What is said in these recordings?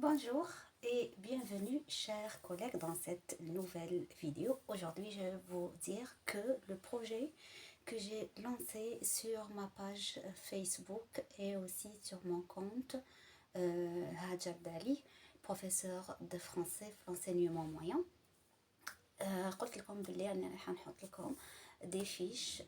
Bonjour et bienvenue chers collègues dans cette nouvelle vidéo. Aujourd'hui je vais vous dire que le projet que j'ai lancé sur ma page Facebook et aussi sur mon compte Hajar Dali, professeur de français pour l'enseignement moyen. قلت لكم بلي أنا راح نحط لكم des fiches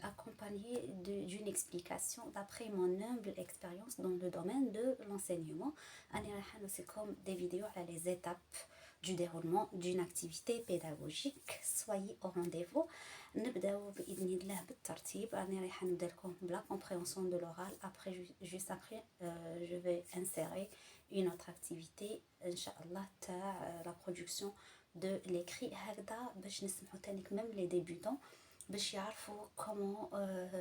accompagnées d'une explication d'après mon humble expérience dans le domaine de l'enseignement. أنا راح نوصيكم des vidéos à les étapes du déroulement d'une activité pédagogique. Soyez au rendez-vous. نبداو بإذن الله بالترتيب. أنا راح نبدا لكم بلا compréhension de l'oral. Après, juste après, je vais insérer une autre activité إن شاء الله تاع la production de l'écrit. هكذا باش نسمحوا تانيك même les débutants باش يعرفوا comment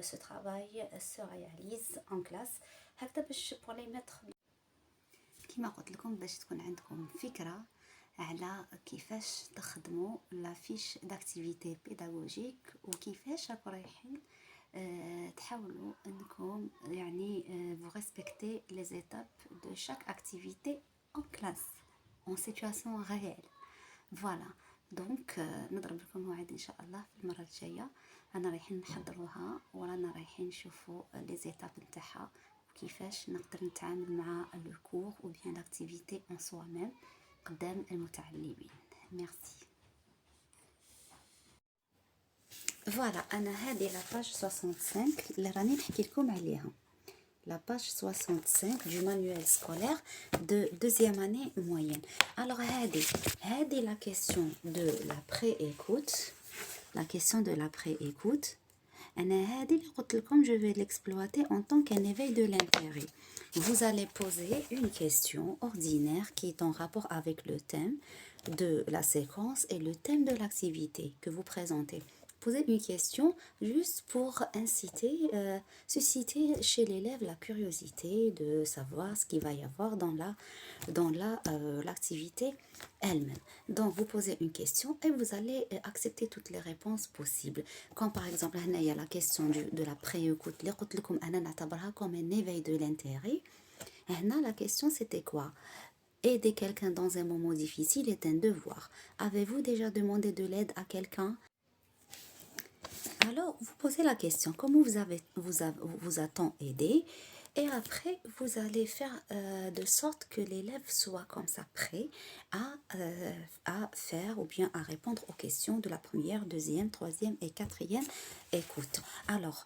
ce travail se réalise en classe. هكذا باش pour les mettre كما قلت لكم باش تكون عندكم فكرة على كيفاش تخدموا لا فيش داكتيفيتي بيداغوجيك وكيفاش راكم رايحين تحاولوا انكم يعني vous respectez les étapes de chaque activité en classe en situation réelle. فوالا دونك نضرب لكم موعد ان شاء الله في المره الجايه. انا رايحين نحضروها ورانا رايحين نشوفوا لي زيتاب نتاعها وكيفاش نقدر نتعامل مع لو كور او بيان لاكتيفيتي ان سوا ميم قدام المتعلمين. ميرسي. فوالا انا هذه لا باج 65 اللي راني نحكي لكم عليها. La page 65 du manuel scolaire de deuxième année moyenne. Alors, هذه la question de la pré-écoute. La question de la pré-écoute. Je vais l'exploiter en tant qu'un éveil de l'intérêt. Vous allez poser une question ordinaire qui est en rapport avec le thème de la séquence et le thème de l'activité que vous présentez. Posez une question juste pour inciter, susciter chez l'élève la curiosité de savoir ce qu'il va y avoir dans l'activité elle-même. Donc, vous posez une question et vous allez accepter toutes les réponses possibles. Comme par exemple, il y a la question de la pré-écoute. Comme un éveil de l'intérêt. La question, c'était quoi? Aider quelqu'un dans un moment difficile est un devoir. Avez-vous déjà demandé de l'aide à quelqu'un? Alors, vous posez la question, comment vous a-t-on aidé? Et après, vous allez faire de sorte que l'élève soit comme ça prêt à faire ou bien à répondre aux questions de la première, deuxième, troisième et quatrième écoute. Alors,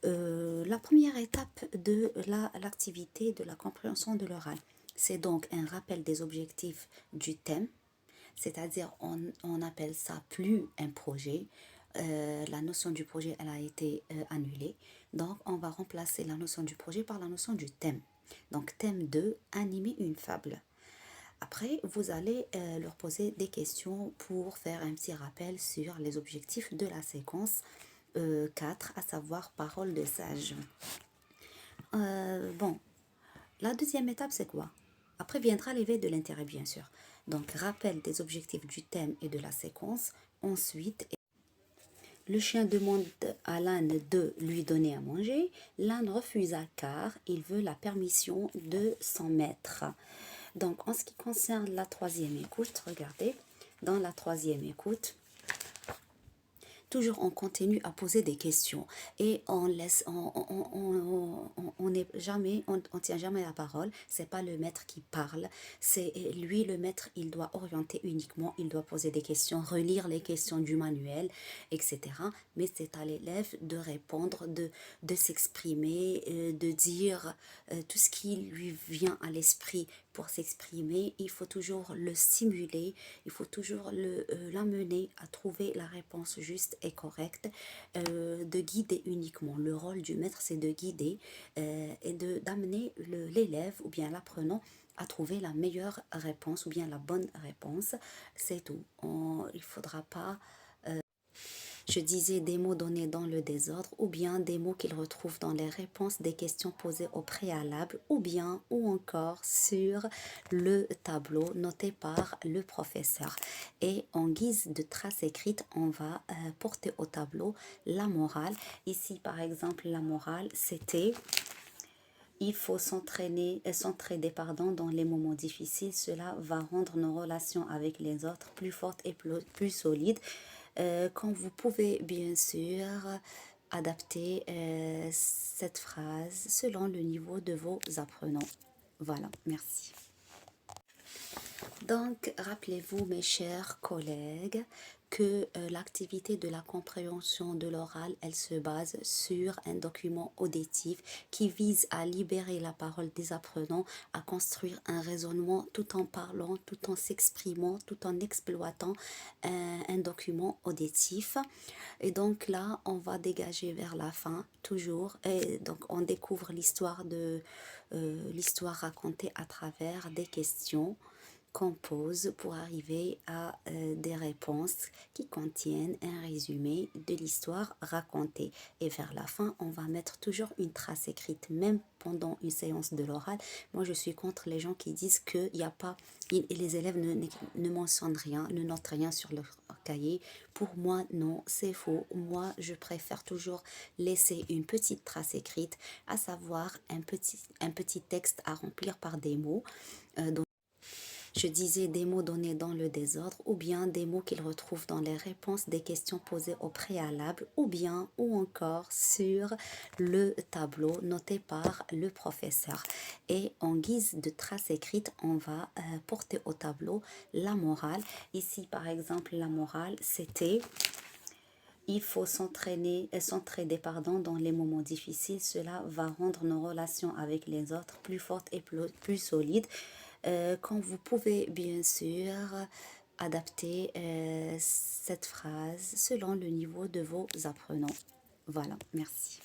la première étape de l'activité de la compréhension de l'oral, c'est donc un rappel des objectifs du thème, c'est-à-dire on appelle ça plus un projet. La notion du projet elle a été annulée, donc on va remplacer la notion du projet par la notion du thème. Donc thème 2, animer une fable. Après vous allez leur poser des questions pour faire un petit rappel sur les objectifs de la séquence 4, à savoir parole de sage. Bon, la deuxième étape c'est quoi? Après viendra l'éveil de l'intérêt bien sûr. Donc rappel des objectifs du thème et de la séquence. Ensuite, le chien demande à l'âne de lui donner à manger. L'âne refusa car il veut la permission de son maître. Donc, en ce qui concerne la troisième écoute, regardez, dans la troisième écoute, toujours on continue à poser des questions et on tient jamais la parole. C'est pas le maître qui parle, c'est lui le maître. Il doit orienter uniquement, il doit poser des questions, relire les questions du manuel, etc. Mais c'est à l'élève de répondre, de s'exprimer, de dire tout ce qui lui vient à l'esprit pour s'exprimer. Il faut toujours le stimuler, il faut toujours l'amener à trouver la réponse juste et correcte, de guider uniquement. Le rôle du maître, c'est de guider et d'amener l'élève ou bien l'apprenant à trouver la meilleure réponse ou bien la bonne réponse. C'est tout. Il ne faudra pas... je disais des mots donnés dans le désordre ou bien des mots qu'il retrouve dans les réponses des questions posées au préalable ou encore sur le tableau noté par le professeur. Et en guise de trace écrite, on va porter au tableau la morale. Ici, par exemple, la morale, c'était... Il faut s'entraider dans les moments difficiles. Cela va rendre nos relations avec les autres plus fortes et plus solides. Quand vous pouvez bien sûr adapter cette phrase selon le niveau de vos apprenants. Voilà, merci. Donc, rappelez-vous, mes chers collègues, que l'activité de la compréhension de l'oral, elle se base sur un document auditif qui vise à libérer la parole des apprenants, à construire un raisonnement tout en parlant, tout en s'exprimant, tout en exploitant un document auditif. Et donc là, on va dégager vers la fin, toujours. Et donc, on découvre l'histoire racontée à travers des questions qu'on pose pour arriver à des réponses qui contiennent un résumé de l'histoire racontée. Et vers la fin, on va mettre toujours une trace écrite, même pendant une séance de l'oral. Moi, je suis contre les gens qui disent que y a pas, les élèves ne mentionnent rien, ne notent rien sur leur cahier. Pour moi, non, c'est faux. Moi, je préfère toujours laisser une petite trace écrite, à savoir un petit texte à remplir par des mots. Je disais des mots donnés dans le désordre, ou bien des mots qu'ils retrouvent dans les réponses des questions posées au préalable, ou encore sur le tableau noté par le professeur. Et en guise de trace écrite, on va porter au tableau la morale. Ici, par exemple, la morale, c'était... Il faut s'entraider dans les moments difficiles. Cela va rendre nos relations avec les autres plus fortes et plus solides. Quand vous pouvez bien sûr adapter cette phrase selon le niveau de vos apprenants. Voilà, merci.